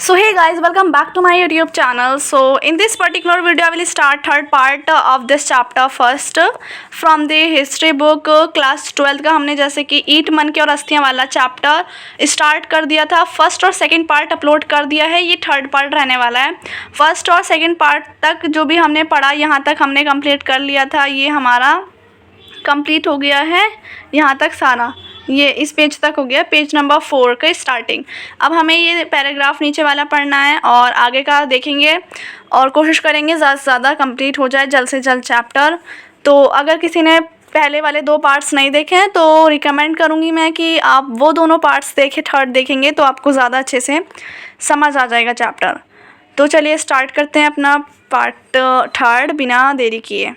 So hey guys, welcome back to my YouTube channel. So in this particular video I will start third part of this chapter first from the history book class 12 का हमने जैसे कि ईट मन के और अस्थियां वाला chapter start कर दिया था। फर्स्ट और सेकंड पार्ट अपलोड कर दिया है, ये थर्ड पार्ट रहने वाला है। फर्स्ट और सेकंड पार्ट तक जो भी हमने पढ़ा यहाँ तक हमने कंप्लीट कर लिया था, ये हमारा कंप्लीट हो गया है यहाँ तक सारा, ये इस पेज तक हो गया, पेज नंबर 4 का स्टार्टिंग। अब हमें ये पैराग्राफ नीचे वाला पढ़ना है और आगे का देखेंगे और कोशिश करेंगे ज़्यादा से ज़्यादा कंप्लीट हो जाए जल्द से जल्द चैप्टर। तो अगर किसी ने पहले वाले 2 पार्ट्स नहीं देखे हैं तो रिकमेंड करूँगी मैं कि आप वो दोनों पार्ट्स देखें, थर्ड देखेंगे तो आपको ज़्यादा अच्छे से समझ आ जाएगा चैप्टर। तो चलिए स्टार्ट करते हैं अपना पार्ट थर्ड बिना देरी किए।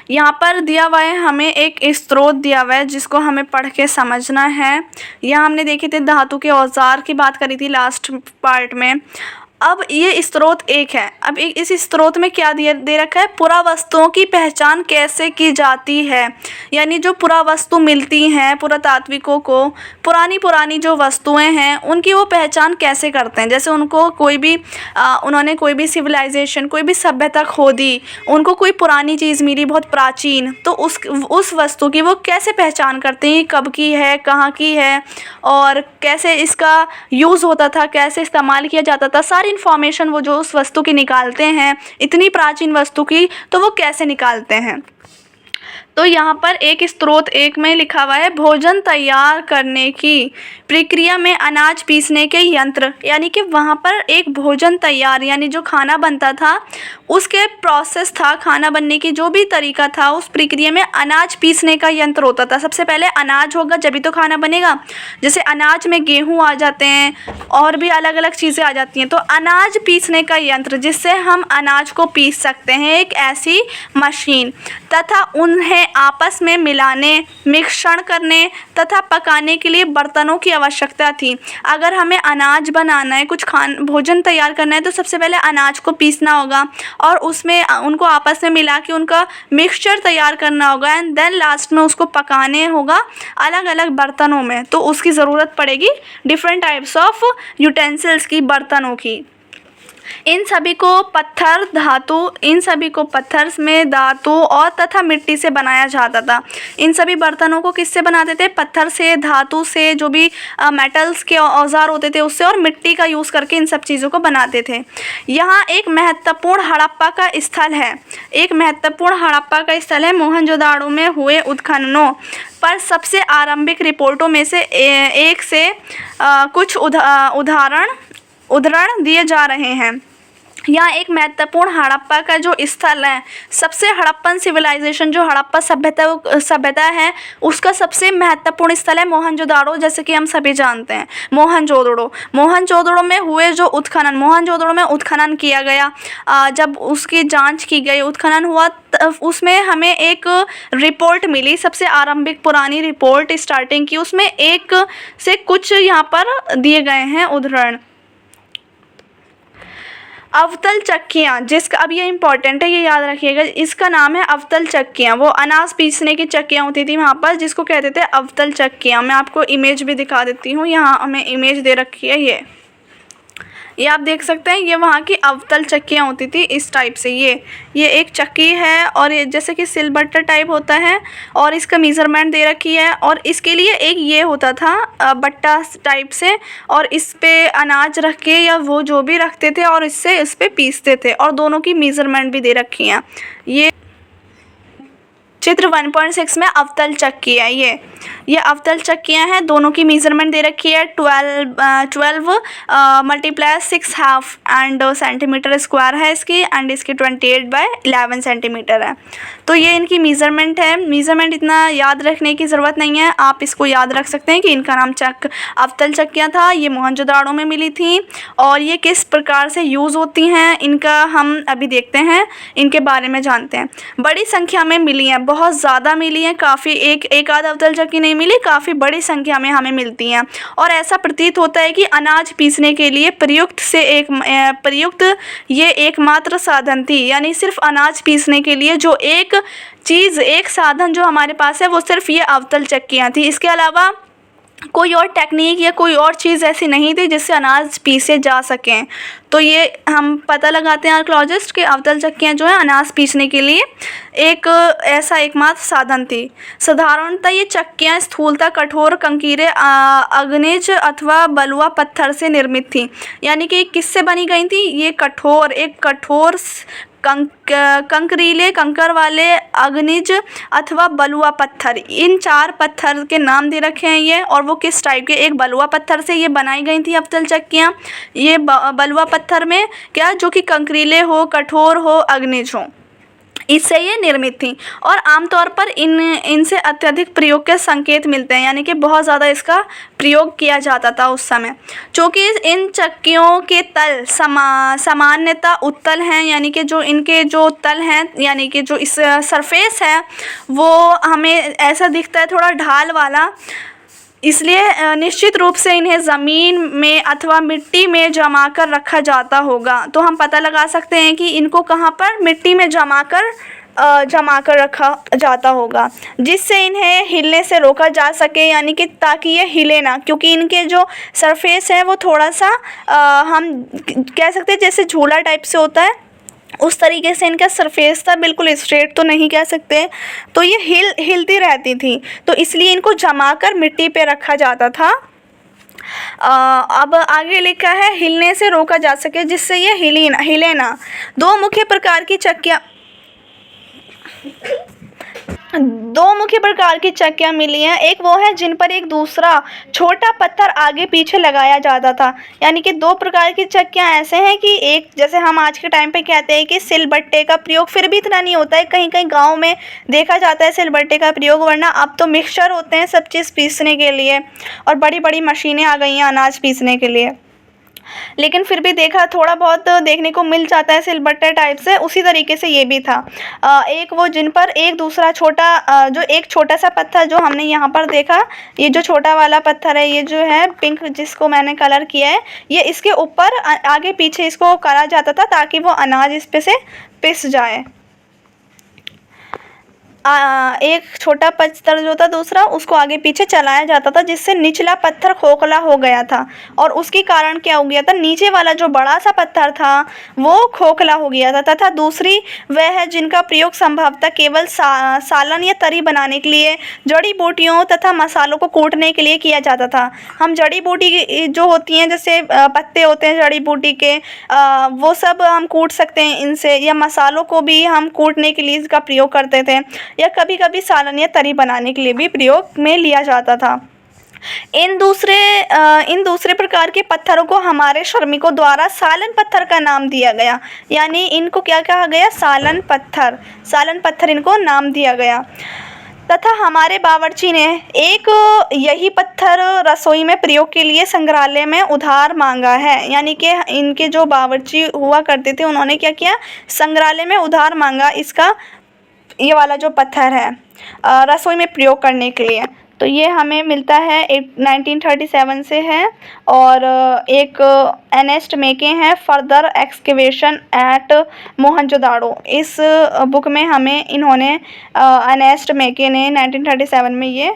यहाँ पर दिया हुआ है हमें एक स्रोत दिया हुआ है जिसको हमें पढ़ के समझना है। यहाँ हमने देखे थे धातु के औजार की बात करी थी लास्ट पार्ट में। अब ये स्रोत एक है। अब इस स्रोत में क्या दे रखा है, पुरावस्तुओं की पहचान कैसे की जाती है, यानी जो पुरावस्तु मिलती हैं पुरातात्विकों को, पुरानी जो वस्तुएं हैं उनकी वो पहचान कैसे करते हैं। जैसे उनको कोई भी उन्होंने कोई भी सिविलाइजेशन, कोई भी सभ्यता खोदी, उनको कोई पुरानी चीज़ मिली बहुत प्राचीन, तो उस वस्तु की वो कैसे पहचान करते हैं, कब की है, कहाँ की है और कैसे इसका यूज़ होता था, कैसे इस्तेमाल किया जाता था, सारी इन्फॉर्मेशन वो जो उस वस्तु की निकालते हैं, इतनी प्राचीन वस्तु की तो वो कैसे निकालते हैं। तो यहाँ पर एक स्रोत एक में लिखा हुआ है, भोजन तैयार करने की प्रक्रिया में अनाज पीसने के यंत्र, यानी कि वहाँ पर एक भोजन तैयार यानी जो खाना बनता था उसके प्रोसेस था, खाना बनने की जो भी तरीका था उस प्रक्रिया में अनाज पीसने का यंत्र होता था। सबसे पहले अनाज होगा जब भी तो खाना बनेगा। जैसे अनाज में गेहूँ आ जाते हैं और भी अलग अलग चीज़ें आ जाती हैं, तो अनाज पीसने का यंत्र जिससे हम अनाज को पीस सकते हैं, एक ऐसी मशीन, तथा उन्हें आपस में मिलाने, मिश्रण करने तथा पकाने के लिए बर्तनों की आवश्यकता थी। अगर हमें अनाज बनाना है, कुछ भोजन तैयार करना है, तो सबसे पहले अनाज को पीसना होगा और उसमें उनको आपस में मिला के उनका मिक्सचर तैयार करना होगा एंड देन लास्ट में उसको पकाने होगा अलग अलग बर्तनों में। तो उसकी ज़रूरत पड़ेगी डिफरेंट टाइप्स ऑफ यूटेंसिल्स की, बर्तनों की। इन सभी को पत्थर में धातु और तथा मिट्टी से बनाया जाता था। इन सभी बर्तनों को किससे बनाते थे, पत्थर से, धातु से, जो भी मेटल्स के औजार होते थे उससे, और मिट्टी का यूज़ करके इन सब चीज़ों को बनाते थे। यहाँ एक महत्वपूर्ण हड़प्पा का स्थल है, मोहनजोदाड़ो में हुए उत्खननों पर सबसे आरंभिक रिपोर्टों में से एक से कुछ उदाहरण दिए जा रहे हैं। यहाँ एक महत्वपूर्ण हड़प्पा का जो स्थल है, सबसे हड़प्पन सिविलाइजेशन जो हड़प्पा सभ्यता है उसका सबसे महत्वपूर्ण स्थल है मोहनजोदाड़ो। जैसे कि हम सभी जानते हैं मोहनजोदड़ो में हुए जो उत्खनन, मोहनजोदड़ो में उत्खनन किया गया, जब उसकी जांच की गई, उत्खनन हुआ, उसमें हमें एक रिपोर्ट मिली, सबसे आरंभिक पुरानी रिपोर्ट स्टार्टिंग की, उसमें एक से कुछ यहाँ पर दिए गए हैं उदाहरण। अवतल चक्कियाँ, जिसका अब ये इम्पॉर्टेंट है, ये याद रखिएगा, इसका नाम है अवतल चक्कियाँ। वो अनाज पीसने की चक्कियाँ होती थी वहाँ पर, जिसको कहते थे अवतल चक्कियाँ। मैं आपको इमेज भी दिखा देती हूँ, यहाँ हमें इमेज दे रखी है, ये आप देख सकते हैं, ये वहाँ की अवतल चक्कियाँ होती थी इस टाइप से। ये एक चक्की है और ये जैसे कि सिलबट्टा टाइप होता है और इसका मेज़रमेंट दे रखी है, और इसके लिए एक ये होता था बट्टा टाइप से, और इस पे अनाज रख के या वो जो भी रखते थे और इस पे पीसते थे, और दोनों की मेज़रमेंट भी दे रखी हैं। ये चित्र 1.6 में अवतल चक्की है। ये अवतल चक्कियाँ हैं, दोनों की मेज़रमेंट दे रखी है, 12 × 6.5 एंड सेंटीमीटर स्क्वायर है इसकी, एंड इसकी 28/11 सेंटीमीटर है। तो ये इनकी मेज़रमेंट है। मेज़रमेंट इतना याद रखने की ज़रूरत नहीं है, आप इसको याद रख सकते हैं कि इनका नाम अवतल चक्कियाँ था। ये मोहनजोदाड़ो में मिली थी और ये किस प्रकार से यूज़ होती हैं इनका हम अभी देखते हैं, इनके बारे में जानते हैं। बड़ी संख्या में मिली हैं, बहुत ज़्यादा मिली हैं, काफ़ी, एक आध अवतल चक्की नहीं मिली, काफ़ी बड़ी संख्या में हमें मिलती हैं। और ऐसा प्रतीत होता है कि अनाज पीसने के लिए प्रयुक्त ये एकमात्र साधन थी, यानी सिर्फ अनाज पीसने के लिए जो एक साधन जो हमारे पास है वो सिर्फ ये अवतल चक्कियाँ थी। इसके अलावा कोई और टेक्निक या कोई और चीज़ ऐसी नहीं थी जिससे अनाज पीसे जा सकें। तो ये हम पता लगाते हैं आर्कियोलॉजिस्ट कि अवतल चक्कियाँ जो हैं अनाज पीसने के लिए एक ऐसा एकमात्र साधन थी। साधारणतः ये चक्कियाँ स्थूलतः कठोर कंकीरे अग्निज अथवा बलुआ पत्थर से निर्मित थी। यानी कि किससे बनी गई थी? ये कठोर कंकरीले कंकर वाले अग्निज अथवा बलुआ पत्थर, इन 4 पत्थर के नाम दे रखे हैं ये। और वो किस टाइप के? एक बलुआ पत्थर से ये बनाई गई थी अवतल चक्कियाँ। ये बलुआ पत्थर में क्या, जो कि कंकरीले हो, कठोर हो, अग्निज हो, इससे ये निर्मित थी। और आमतौर पर इनसे अत्यधिक प्रयोग के संकेत मिलते हैं, यानी कि बहुत ज़्यादा इसका प्रयोग किया जाता था उस समय। चूँकि इन चक्कियों के तल सामान्यतः उत्तल हैं, यानी कि जो इनके जो तल हैं, यानी कि जो इस सरफेस है वो हमें ऐसा दिखता है थोड़ा ढाल वाला, इसलिए निश्चित रूप से इन्हें ज़मीन में अथवा मिट्टी में जमा कर रखा जाता होगा। तो हम पता लगा सकते हैं कि इनको कहाँ पर? मिट्टी में जमा कर रखा जाता होगा, जिससे इन्हें हिलने से रोका जा सके, यानी कि ताकि ये हिले ना, क्योंकि इनके जो सरफेस है वो थोड़ा सा हम कह सकते हैं जैसे झूला टाइप से होता है, उस तरीके से इनका सरफेस था, बिल्कुल स्ट्रेट तो नहीं कह सकते। तो ये हिलती रहती थी, तो इसलिए इनको जमा कर मिट्टी पे रखा जाता था। अब आगे लिखा है हिलने से रोका जा सके, जिससे ये हिले ना। 2 मुख्य प्रकार की चक्कियाँ मिली हैं। एक वो है जिन पर एक दूसरा छोटा पत्थर आगे पीछे लगाया जाता था। यानी कि 2 प्रकार की चक्कियाँ ऐसे हैं कि एक, जैसे हम आज के टाइम पे कहते हैं कि सिलबट्टे का प्रयोग फिर भी इतना नहीं होता है, कहीं कहीं गांव में देखा जाता है सिलबट्टे का प्रयोग, वरना अब तो मिक्सचर होते हैं सब चीज़ पीसने के लिए, और बड़ी बड़ी मशीनें आ गई हैं अनाज पीसने के लिए। लेकिन फिर भी देखा थोड़ा बहुत देखने को मिल जाता है सिलबट्टे टाइप से, उसी तरीके से ये भी था। एक वो जिन पर एक दूसरा जो एक छोटा सा पत्थर जो हमने यहाँ पर देखा, ये जो छोटा वाला पत्थर है, ये जो है पिंक जिसको मैंने कलर किया है, ये इसके ऊपर आगे पीछे इसको करा जाता था ताकि वो अनाज इस पे से पिस जाए। एक छोटा पत्थर जो था दूसरा, उसको आगे पीछे चलाया जाता था, जिससे निचला पत्थर खोखला हो गया था, और उसके कारण क्या हो गया था, नीचे वाला जो बड़ा सा पत्थर था वो खोखला हो गया था। तथा दूसरी वह है जिनका प्रयोग संभवतः केवल सालन या तरी बनाने के लिए, जड़ी बूटियों तथा मसालों को कूटने के लिए किया जाता था। हम जड़ी बूटी जो होती हैं, जैसे पत्ते होते हैं जड़ी बूटी के, वो सब हम कूट सकते हैं इनसे, या मसालों को भी हम कूटने के लिए इसका प्रयोग करते थे, या कभी कभी सालन या तरी बनाने के लिए भी प्रयोग में लिया जाता था। इन दूसरे प्रकार के पत्थरों को हमारे श्रमिकों द्वारा सालन पत्थर का नाम दिया गया। यानी इनको क्या कहा गया? सालन पत्थर इनको नाम दिया गया। तथा हमारे बावर्ची ने एक यही पत्थर रसोई में प्रयोग के लिए संग्रहालय में उधार मांगा है। यानी कि इनके जो बावर्ची हुआ करते थे, उन्होंने क्या किया? संग्रहालय में उधार मांगा इसका, ये वाला जो पत्थर है रसोई में प्रयोग करने के लिए। तो ये हमें मिलता है 1937 से है, और एक एर्नेस्ट मेके हैं फर्दर एक्सकेवेशन एट मोहनजोदाड़ो। इस बुक में हमें इन्होंने एर्नेस्ट मेके ने 1937 में ये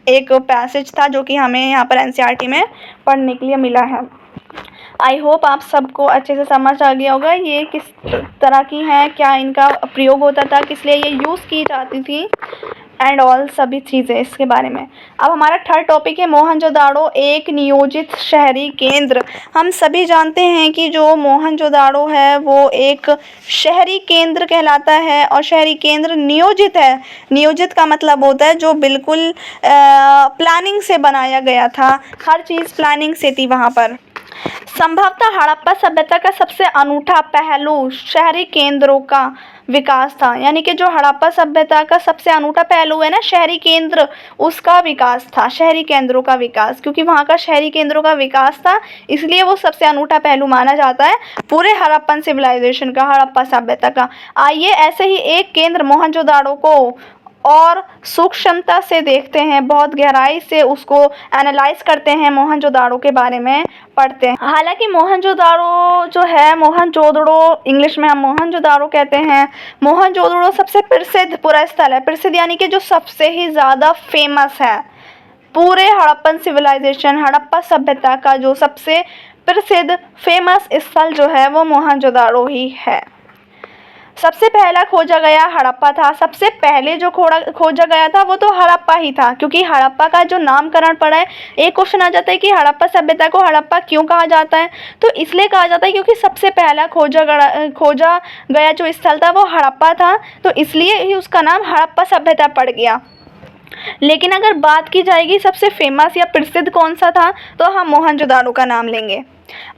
एक पैसेज था जो कि हमें यहाँ पर एनसीईआरटी में पढ़ने के लिए मिला है। आई होप आप सबको अच्छे से समझ आ गया होगा ये किस तरह की हैं, क्या इनका प्रयोग होता था, किस लिए ये यूज़ की जाती थी, एंड ऑल सभी चीज़ें इसके बारे में। अब हमारा 3rd टॉपिक है मोहनजोदाड़ो एक नियोजित शहरी केंद्र। हम सभी जानते हैं कि जो मोहनजोदाड़ो है वो एक शहरी केंद्र कहलाता है, और शहरी केंद्र नियोजित है। नियोजित का मतलब होता है जो बिल्कुल प्लानिंग से बनाया गया था, हर चीज़ प्लानिंग से थी वहाँ पर। संभवतः हड़प्पा सभ्यता का सबसे अनूठा पहलू शहरी केंद्रों का विकास था। यानी कि जो हड़प्पा सभ्यता का सबसे अनूठा पहलू है ना, शहरी केंद्र, उसका विकास था, शहरी केंद्रों का विकास। क्योंकि वहाँ का शहरी केंद्रों का विकास था, इसलिए वो सबसे अनूठा पहलू माना जाता है पूरे हड़प्पन सिविलाइजेशन का, हड़प्पा सभ्यता का। आइए ऐसे ही एक केंद्र मोहनजोदाड़ो को और सूक्ष्मता से देखते हैं, बहुत गहराई से उसको एनालाइज करते हैं, मोहनजोदाड़ो के बारे में पढ़ते हैं। हालांकि मोहनजोदाड़ो जो है, मोहनजोदड़ो इंग्लिश में हम मोहनजोदाड़ो कहते हैं। मोहनजोदड़ो सबसे प्रसिद्ध पुरा स्थल है। प्रसिद्ध यानी कि जो सबसे ही ज़्यादा फेमस है, पूरे हड़प्पन सिविलाइजेशन, हड़प्पा सभ्यता का जो सबसे प्रसिद्ध फेमस स्थल जो है वो मोहनजोदाड़ो ही है। सबसे पहला खोजा गया हड़प्पा था। सबसे पहले जो खोजा गया था वो तो हड़प्पा ही था, क्योंकि हड़प्पा का जो नामकरण पड़ा है, एक क्वेश्चन आ जाता है कि हड़प्पा सभ्यता को हड़प्पा क्यों कहा जाता है, तो इसलिए कहा जाता है क्योंकि सबसे पहला खोजा गया जो स्थल था वो हड़प्पा था, तो इसलिए ही उसका नाम हड़प्पा सभ्यता पड़ गया। लेकिन अगर बात की जाएगी सबसे फेमस या प्रसिद्ध कौन सा था, तो हम मोहनजोदाड़ो का नाम लेंगे।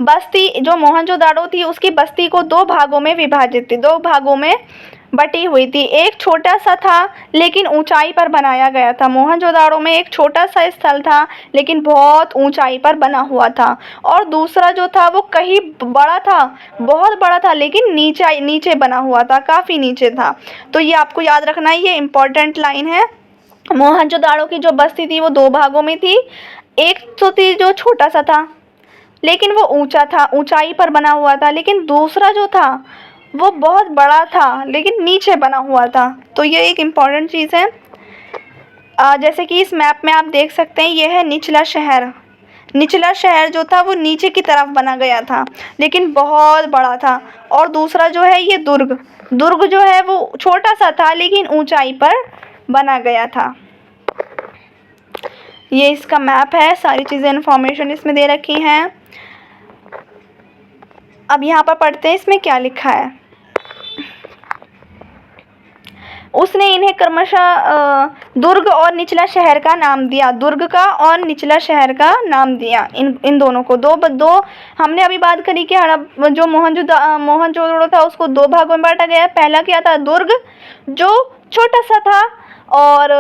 बस्ती जो मोहनजोदाड़ो थी उसकी बस्ती को दो भागों में विभाजित थी, दो भागों में बटी हुई थी। एक छोटा सा था लेकिन ऊंचाई पर बनाया गया था। मोहनजोदाड़ो में एक छोटा सा स्थल था लेकिन बहुत ऊंचाई पर बना हुआ था, और दूसरा जो था वो कहीं बड़ा था, बहुत बड़ा था, लेकिन नीचे बना हुआ था, काफ़ी नीचे था। तो ये आपको याद रखना है, ये इम्पोर्टेंट लाइन है। मोहनजोदाड़ो की जो बस्ती थी वो दो भागों में थी। एक तो थी जो छोटा सा था लेकिन वो ऊंचा था, ऊंचाई पर बना हुआ था, लेकिन दूसरा जो था वो बहुत बड़ा था लेकिन नीचे बना हुआ था। तो ये एक इम्पॉर्टेंट चीज़ है। जैसे कि इस मैप में आप देख सकते हैं, ये है निचला शहर। निचला शहर जो था वो नीचे की तरफ बना गया था लेकिन बहुत बड़ा था, और दूसरा जो है ये दुर्ग जो है वो छोटा सा था लेकिन ऊंचाई पर बना गया था। ये इसका मैप है, सारी चीज़ें इन्फॉर्मेशन इसमें दे रखी हैं। अब यहाँ पर पढ़ते हैं इसमें क्या लिखा है। उसने इन्हें क्रमशः दुर्ग और निचला शहर का नाम दिया, दुर्ग का और निचला शहर का नाम दिया इन दोनों को। दो हमने अभी बात करी कि जो मोहनजोदड़ो था उसको दो भागों में बांटा गया। पहला क्या था, दुर्ग जो छोटा सा था, और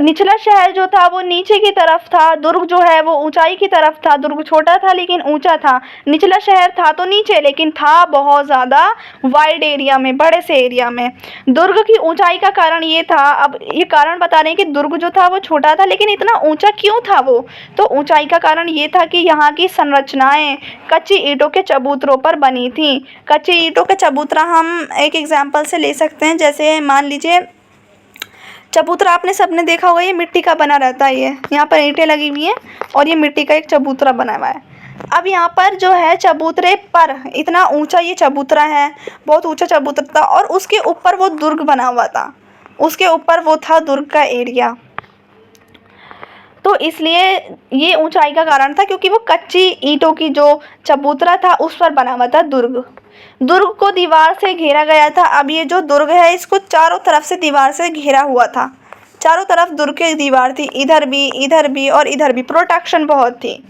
निचला शहर जो था वो नीचे की तरफ था। दुर्ग जो है वो ऊंचाई की तरफ था, दुर्ग छोटा था लेकिन ऊंचा था। निचला शहर था तो नीचे, लेकिन था बहुत ज़्यादा वाइड एरिया में, बड़े से एरिया में। दुर्ग की ऊंचाई का कारण ये था, अब ये कारण बता रहे हैं कि दुर्ग जो था वो छोटा था लेकिन इतना ऊंचा क्यों था वो, तो ऊंचाई का कारण ये था कि यहाँ की संरचनाएं कच्ची ईंटों के चबूतरों पर बनी थी। कच्ची ईंटों के चबूतरा हम एक एग्जाम्पल से ले सकते हैं, जैसे मान लीजिए चबूतरा आपने सबने देखा होगा, ये मिट्टी का बना रहता है। ये यहाँ पर ईंटें लगी हुई हैं और ये मिट्टी का एक चबूतरा बना हुआ है। अब यहाँ पर जो है चबूतरे पर इतना ऊंचा ये चबूतरा है, बहुत ऊंचा चबूतरा था, और उसके ऊपर वो दुर्ग बना हुआ था, उसके ऊपर वो था दुर्ग का एरिया। तो इसलिए ये ऊंचाई का कारण था, क्योंकि वो कच्ची ईंटों की जो चबूतरा था उस पर बना हुआ था दुर्ग। दुर्ग को दीवार से घेरा गया था। अब ये जो दुर्ग है इसको चारों तरफ से दीवार से घेरा हुआ था, चारों तरफ दुर्ग की दीवार थी, इधर भी और इधर भी, प्रोटेक्शन बहुत थी।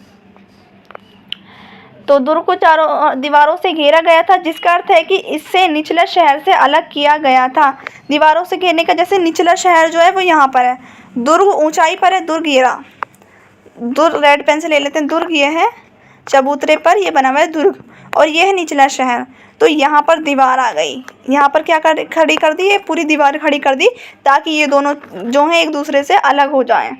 तो दुर्ग को चारों दीवारों से घेरा गया था, जिसका अर्थ है कि इससे निचला शहर से अलग किया गया था। दीवारों से घेरने का, जैसे निचला शहर जो है वो यहाँ पर है, दुर्ग ऊंचाई पर है, दुर्ग ये रहा, दुर्ग रेड पेन से ले लेते हैं, दुर्ग ये है, चबूतरे पर ये बना हुआ है दुर्ग, और ये है निचला शहर। तो यहाँ पर दीवार आ गई, यहाँ पर क्या खड़ी कर दी, ये पूरी दीवार खड़ी कर दी ताकि ये दोनों जो हैं एक दूसरे से अलग हो जाएं।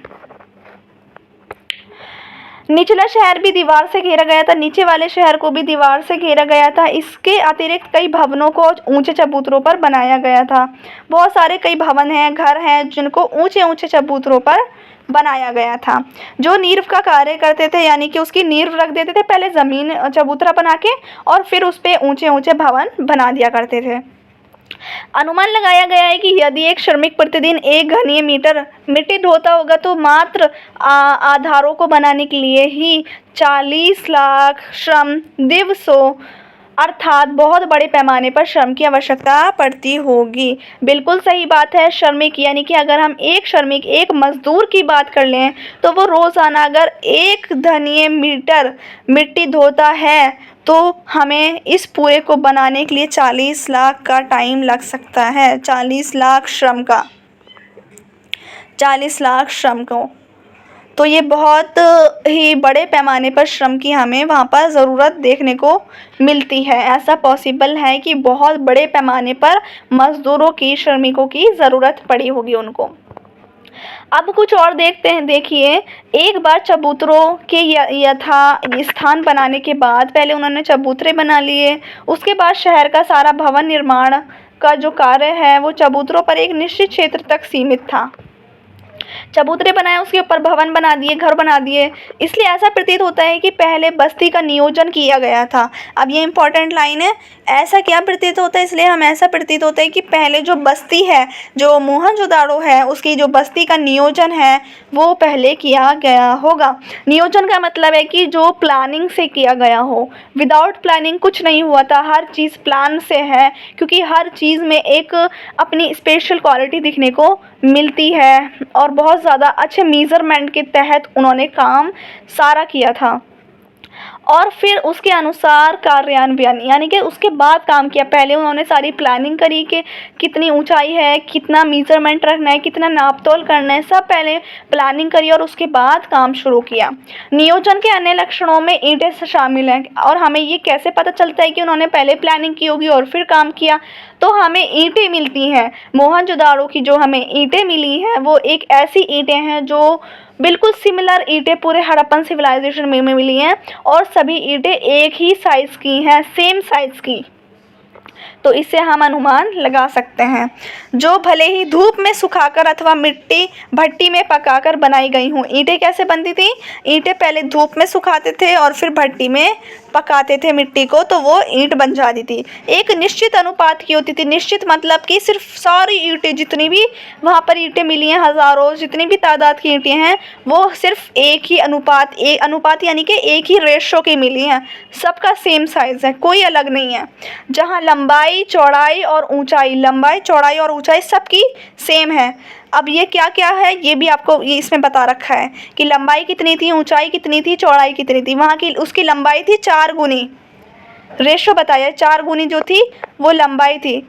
निचला शहर भी दीवार से घेरा गया था, नीचे वाले शहर को भी दीवार से घेरा गया था। इसके अतिरिक्त कई भवनों को ऊंचे चबूतरों पर बनाया गया था। बहुत सारे कई भवन हैं, घर हैं, जिनको ऊंचे ऊंचे चबूतरों पर बनाया गया था, जो नींव का कार्य करते थे, यानी कि उसकी नींव रख देते थे पहले ज़मीन चबूतरा बना के, और फिर उस पर ऊंचे ऊंचे भवन बना दिया करते थे। अनुमान लगाया गया है कि यदि एक श्रमिक प्रतिदिन 1 घनीय मीटर मिट्टी ढोता होगा तो मात्र आधारों को बनाने के लिए ही 40 लाख श्रम दिवसों, अर्थात बहुत बड़े पैमाने पर श्रम की आवश्यकता पड़ती होगी। बिल्कुल सही बात है। श्रमिक यानी कि अगर हम एक श्रमिक, एक मजदूर की बात कर लें तो वो रोज़ाना अगर 1 घनीय मीटर मिट्टी धोता है तो हमें इस पूरे को बनाने के लिए 40 लाख का टाइम लग सकता है। 40 लाख श्रम का, 40 लाख श्रम को, तो ये बहुत ही बड़े पैमाने पर श्रम की हमें वहाँ पर ज़रूरत देखने को मिलती है। ऐसा पॉसिबल है कि बहुत बड़े पैमाने पर मज़दूरों की, श्रमिकों की ज़रूरत पड़ी होगी उनको। अब कुछ और देखते हैं। देखिए, एक बार चबूतरों के यथा स्थान बनाने के बाद, पहले उन्होंने चबूतरे बना लिए, उसके बाद शहर का सारा भवन निर्माण का जो कार्य है वो चबूतरों पर एक निश्चित क्षेत्र तक सीमित था। चबूतरे बनाए, उसके ऊपर भवन बना दिए, घर बना दिए। इसलिए ऐसा प्रतीत होता है कि पहले बस्ती का नियोजन किया गया था। अब ये इंपॉर्टेंट लाइन है, ऐसा क्या प्रतीत होता है, इसलिए हम ऐसा प्रतीत होता है कि पहले जो बस्ती है, जो मोहनजोदाड़ो है, उसकी जो बस्ती का नियोजन है वो पहले किया गया होगा। नियोजन का मतलब है कि जो प्लानिंग से किया गया हो। विदाउट प्लानिंग कुछ नहीं हुआ था, हर चीज़ प्लान से है, क्योंकि हर चीज़ में एक अपनी स्पेशल क्वालिटी दिखने को मिलती है और बहुत ज़्यादा अच्छे मेज़रमेंट के तहत उन्होंने काम सारा किया था और फिर उसके अनुसार कार्यान्वयन, यानी कि उसके बाद काम किया। पहले उन्होंने सारी प्लानिंग करी कि कितनी ऊंचाई है, कितना मेज़रमेंट रखना है, कितना नापतोल करना है, सब पहले प्लानिंग करी और उसके बाद काम शुरू किया। नियोजन के अन्य लक्षणों में ईंटें शामिल हैं। और हमें ये कैसे पता चलता है कि उन्होंने पहले प्लानिंग की होगी और फिर काम किया? तो हमें ईंटें मिलती हैं मोहनजोदाड़ो की। जो हमें ईंटें मिली हैं वो एक ऐसी ईंटें हैं जो बिल्कुल सिमिलर ईंटें पूरे हड़प्पन सिविलाइजेशन में मिली हैं और सभी ईंटें एक ही साइज़ की हैं, सेम साइज़ की। तो इससे हम अनुमान लगा सकते हैं, जो भले ही धूप में सुखाकर अथवा मिट्टी भट्टी में पकाकर बनाई गई हों। ईंटें कैसे बनती थी? ईंटें पहले धूप में सुखाते थे और फिर भट्टी में पकाते थे मिट्टी को, तो वो ईंट बन जाती थी। एक निश्चित अनुपात की होती थी। निश्चित मतलब कि सिर्फ सारी ईंटें, जितनी भी वहाँ पर ईंटें मिली हैं, हज़ारों, जितनी भी तादाद की ईंटें हैं, वो सिर्फ एक ही अनुपात यानी कि एक ही रेशो की मिली हैं। सबका सेम साइज़ है, कोई अलग नहीं है। जहाँ लंबाई, चौड़ाई और ऊंचाई सबकी सेम है। अब ये क्या क्या है ये भी आपको ये इसमें बता रखा है कि लंबाई कितनी थी, ऊंचाई कितनी थी, चौड़ाई कितनी थी। वहाँ की उसकी लंबाई थी 4 गुनी, रेशो बताया 4 गुनी जो थी वो लंबाई थी,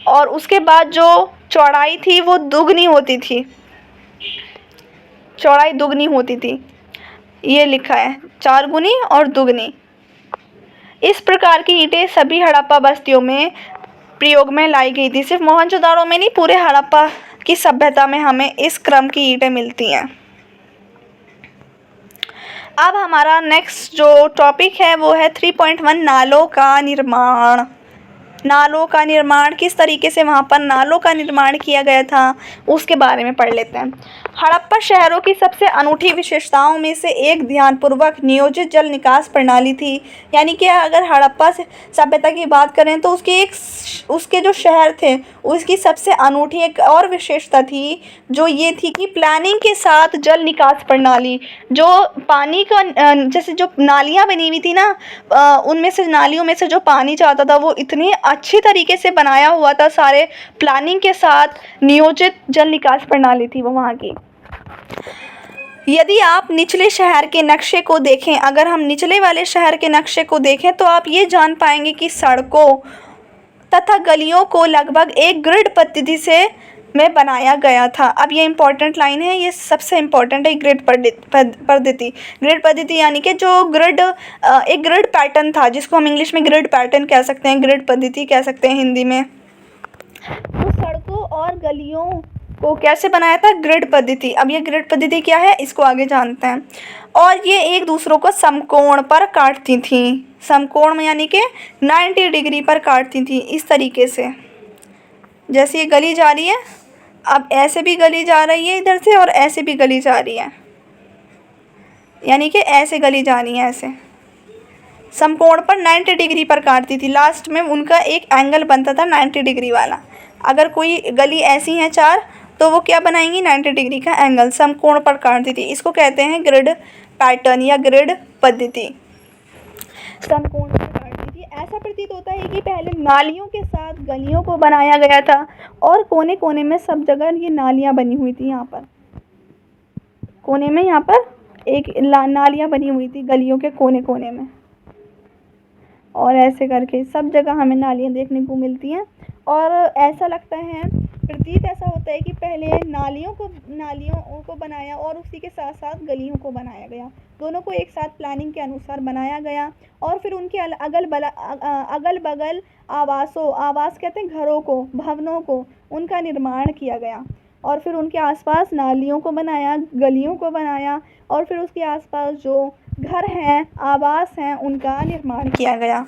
और उसके बाद जो चौड़ाई थी वो दुगनी होती थी, चौड़ाई दुगनी होती थी। ये लिखा है 4 गुनी और दुगनी। इस प्रकार की ईंटें सभी हड़प्पा बस्तियों में प्रयोग में लाई गई थी। सिर्फ मोहनजोदाड़ो में नहीं, पूरे हड़प्पा की सभ्यता में हमें इस क्रम की ईंटें मिलती हैं। अब हमारा नेक्स्ट जो टॉपिक है वो है 3.1 नालों का निर्माण। नालों का निर्माण, किस तरीके से वहाँ पर नालों का निर्माण किया गया था उसके बारे में पढ़ लेते हैं। हड़प्पा शहरों की सबसे अनूठी विशेषताओं में से एक ध्यानपूर्वक नियोजित जल निकास प्रणाली थी। यानी कि अगर हड़प्पा से सभ्यता की बात करें तो उसके जो शहर थे उसकी सबसे अनूठी एक और विशेषता थी, जो ये थी कि प्लानिंग के साथ जल निकास प्रणाली। जो पानी का जैसे जो नालियाँ बनी हुई थी ना, उनमें से नालियों में से जो पानी जाता था वो इतनी अच्छी तरीके से बनाया हुआ था, सारे प्लानिंग के साथ नियोजित जल निकास प्रणाली थी वो वहाँ की। यदि आप निचले शहर के नक्शे को देखें, अगर हम निचले वाले शहर के नक्शे को देखें तो आप ये जान पाएंगे कि सड़कों तथा गलियों को लगभग एक ग्रिड पद्धति से में बनाया गया था। अब ये इम्पॉर्टेंट लाइन है, ये सबसे इम्पॉर्टेंट है, ग्रिड पद्धति। ग्रिड पद्धति यानी कि जो ग्रिड एक ग्रिड पैटर्न था, जिसको हम इंग्लिश में ग्रिड पैटर्न कह सकते हैं, ग्रिड पद्धति कह सकते हैं हिंदी में। तो सड़कों और गलियों को कैसे बनाया था? ग्रिड पद्धति। अब ये ग्रिड पद्धति क्या है इसको आगे जानते हैं। और ये एक दूसरों को समकोण पर काटती थी। समकोण में यानी कि 90 डिग्री पर काटती थी, इस तरीके से। जैसे ये गली जा रही है, अब ऐसे भी गली जा रही है इधर से और ऐसे भी गली जा रही है, यानी कि ऐसे गली जा रही है, ऐसे समकोण पर 90 डिग्री पर काटती थी। लास्ट में उनका एक एंगल बनता था 90 डिग्री वाला। अगर कोई गली ऐसी है 4 तो वो क्या बनाएंगी? 90 डिग्री का एंगल समकोण पर काटती थी। इसको कहते हैं ग्रिड पैटर्न या ग्रिड पद्धति। समकोण पर काटती थी। ऐसा प्रतीत होता है कि पहले नालियों के साथ गलियों को बनाया गया था और कोने कोने में सब जगह ये नालियाँ बनी हुई थी। यहाँ पर कोने में यहाँ पर एक नालियाँ बनी हुई थी गलियों के कोने कोने में, और ऐसे करके सब जगह हमें नालियाँ देखने को मिलती हैं। और ऐसा लगता है, प्रतीत ऐसा होता है कि पहले नालियों को बनाया और उसी के साथ साथ गलियों को बनाया गया। दोनों को एक साथ प्लानिंग के अनुसार बनाया गया और फिर उनके अगल बगल आवास कहते हैं घरों को, भवनों को, उनका निर्माण किया गया। और फिर उनके आसपास नालियों को बनाया, गलियों को बनाया और फिर उसके आसपास जो घर हैं, आवास हैं, उनका निर्माण किया गया।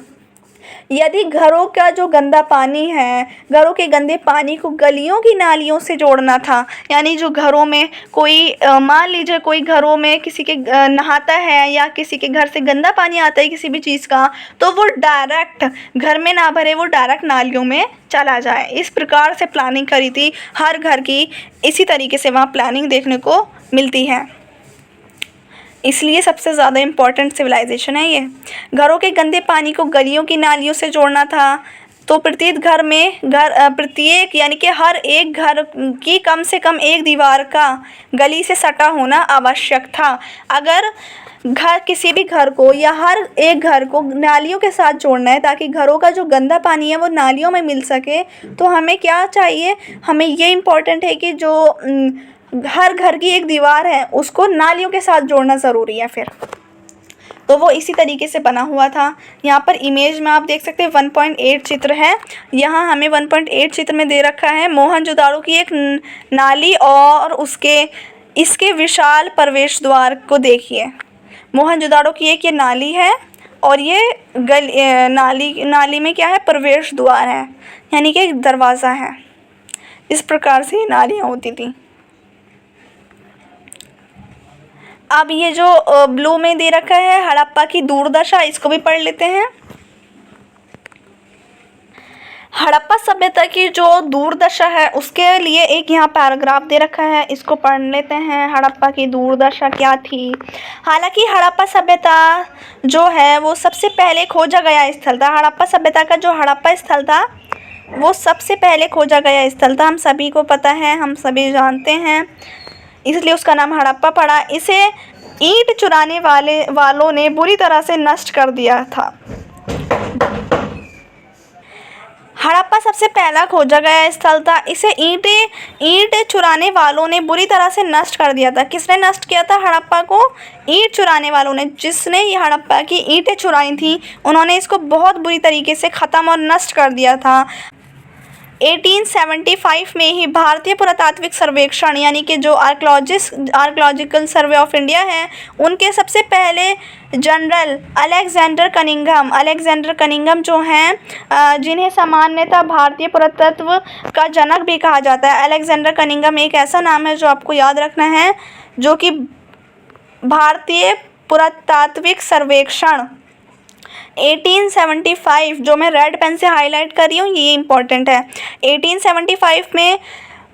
यदि घरों का जो गंदा पानी है, घरों के गंदे पानी को गलियों की नालियों से जोड़ना था, यानी जो घरों में कोई मान लीजिए कोई घरों में किसी के नहाता है या किसी के घर से गंदा पानी आता है किसी भी चीज़ का, तो वो डायरेक्ट घर में ना भरे, वो डायरेक्ट नालियों में चला जाए। इस प्रकार से प्लानिंग करी थी हर घर की, इसी तरीके से वहाँ प्लानिंग देखने को मिलती है। इसलिए सबसे ज़्यादा इम्पॉर्टेंट सिविलाइजेशन है ये। घरों के गंदे पानी को गलियों की नालियों से जोड़ना था, तो प्रत्येक घर में प्रत्येक यानी कि हर एक घर की कम से कम एक दीवार का गली से सटा होना आवश्यक था। अगर किसी भी घर को या हर एक घर को नालियों के साथ जोड़ना है ताकि घरों का जो गंदा पानी है वो नालियों में मिल सके, तो हमें क्या चाहिए, हमें ये इम्पोर्टेंट है कि जो हर घर की एक दीवार है उसको नालियों के साथ जोड़ना ज़रूरी है। फिर तो वो इसी तरीके से बना हुआ था। यहाँ पर इमेज में आप देख सकते हैं 1.8 चित्र है। यहाँ हमें 1.8 चित्र में दे रखा है मोहनजोदाड़ो की एक नाली और इसके विशाल प्रवेश द्वार को देखिए। मोहनजोदाड़ो की एक ये नाली है और ये नाली में क्या है, प्रवेश द्वार है, यानी कि एक दरवाज़ा है। इस प्रकार से ये नालियाँ होती थी। अब ये जो ब्लू में दे रखा है हड़प्पा की दुर्दशा, इसको भी पढ़ लेते हैं। हड़प्पा सभ्यता की जो दुर्दशा है उसके लिए एक यहाँ पैराग्राफ दे रखा है, इसको पढ़ लेते हैं। हड़प्पा की दुर्दशा क्या थी। हालांकि हड़प्पा सभ्यता जो है वो सबसे पहले खोजा गया स्थल था। हड़प्पा सभ्यता का जो हड़प्पा स्थल था वो सबसे पहले खोजा गया स्थल था। हम सभी को पता है, हम सभी जानते हैं, इसलिए उसका नाम हड़प्पा पड़ा। इसे ईंट चुराने वालों ने बुरी तरह से नष्ट कर दिया था। हड़प्पा सबसे पहला खोजा गया स्थल था। इसे ईंट चुराने वालों ने बुरी तरह से नष्ट कर दिया था। किसने नष्ट किया था हड़प्पा को? ईंट चुराने वालों ने। जिसने ये हड़प्पा की ईंटें चुराई थी उन्होंने इसको बहुत बुरी तरीके से ख़त्म और नष्ट कर दिया था। 1875 में ही भारतीय पुरातात्विक सर्वेक्षण यानी कि जो आर्कियोलॉजिकल सर्वे ऑफ इंडिया है, उनके सबसे पहले जनरल अलेक्जेंडर कनिंघम जो हैं, जिन्हें सामान्यतः भारतीय पुरातत्व का जनक भी कहा जाता है। अलेक्जेंडर कनिंघम एक ऐसा नाम है जो आपको याद रखना है, जो कि भारतीय पुरातात्विक सर्वेक्षण 1875 जो मैं रेड पेन से हाईलाइट कर रही हूँ, ये इम्पोर्टेंट है। 1875 में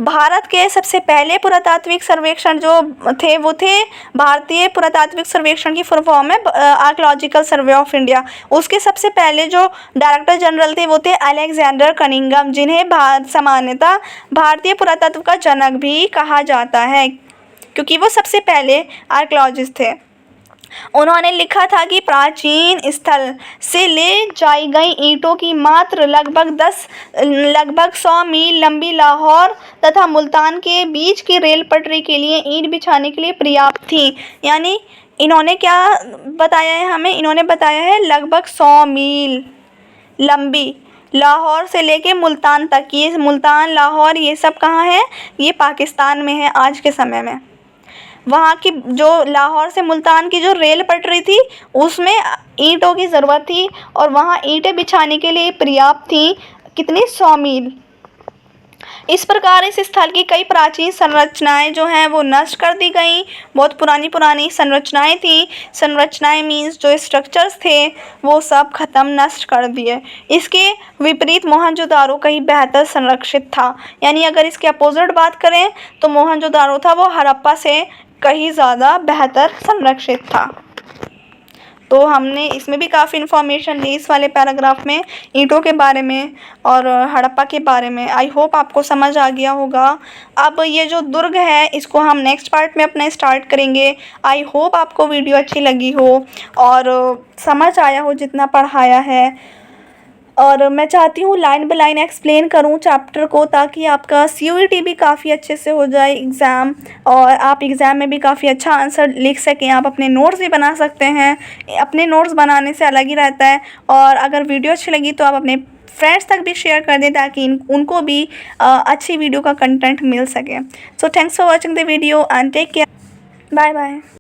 भारत के सबसे पहले पुरातात्विक सर्वेक्षण जो थे वो थे भारतीय पुरातात्विक सर्वेक्षण की फुल फॉर्म है आर्कियोलॉजिकल सर्वे ऑफ इंडिया। उसके सबसे पहले जो डायरेक्टर जनरल थे वो थे अलेक्जेंडर कनिंघम, जिन्हें सामान्यतः भारतीय पुरातत्व का जनक भी कहा जाता है क्योंकि वो सबसे पहले आर्कियोलॉजिस्ट थे। उन्होंने लिखा था कि प्राचीन स्थल से ले जाई गई ईंटों की मात्रा लगभग 100 मील लंबी लाहौर तथा मुल्तान के बीच की रेल पटरी के लिए ईंट बिछाने के लिए पर्याप्त थी। यानी इन्होंने क्या बताया है हमें? इन्होंने बताया है लगभग 100 मील लंबी लाहौर से लेके मुल्तान तक। ये मुल्तान, लाहौर, ये सब कहाँ है? ये पाकिस्तान में है आज के समय में। वहाँ की जो लाहौर से मुल्तान की जो रेल पटरी थी उसमें ईंटों की ज़रूरत थी और वहाँ ईंटें बिछाने के लिए पर्याप्त थी। कितनी? 100 मील। इस प्रकार इस स्थल की कई प्राचीन संरचनाएं जो हैं वो नष्ट कर दी गई। बहुत पुरानी संरचनाएं थी। संरचनाएं मीन्स जो स्ट्रक्चर्स थे वो सब ख़त्म, नष्ट कर दिए। इसके विपरीत मोहनजोदारो कहीं बेहतर संरक्षित था। यानी अगर इसके अपोजिट बात करें तो मोहनजोदारो था वो हड़प्पा से कहीं ज़्यादा बेहतर संरक्षित था। तो हमने इसमें भी काफ़ी इन्फॉर्मेशन ली इस वाले पैराग्राफ में ईंटों के बारे में और हड़प्पा के बारे में। आई होप आपको समझ आ गया होगा। अब ये जो दुर्ग है इसको हम नेक्स्ट पार्ट में अपना स्टार्ट करेंगे। आई होप आपको वीडियो अच्छी लगी हो और समझ आया हो जितना पढ़ाया है। और मैं चाहती हूँ लाइन बाय लाइन एक्सप्लेन करूँ चैप्टर को ताकि आपका CUET भी काफ़ी अच्छे से हो जाए एग्ज़ाम, और आप एग्ज़ाम में भी काफ़ी अच्छा आंसर लिख सकें। आप अपने नोट्स भी बना सकते हैं। अपने नोट्स बनाने से अलग ही रहता है। और अगर वीडियो अच्छी लगी तो आप अपने फ्रेंड्स तक भी शेयर कर दें ताकि उनको भी अच्छी वीडियो का कंटेंट मिल सके। So thanks for watching the video and take care. Bye bye.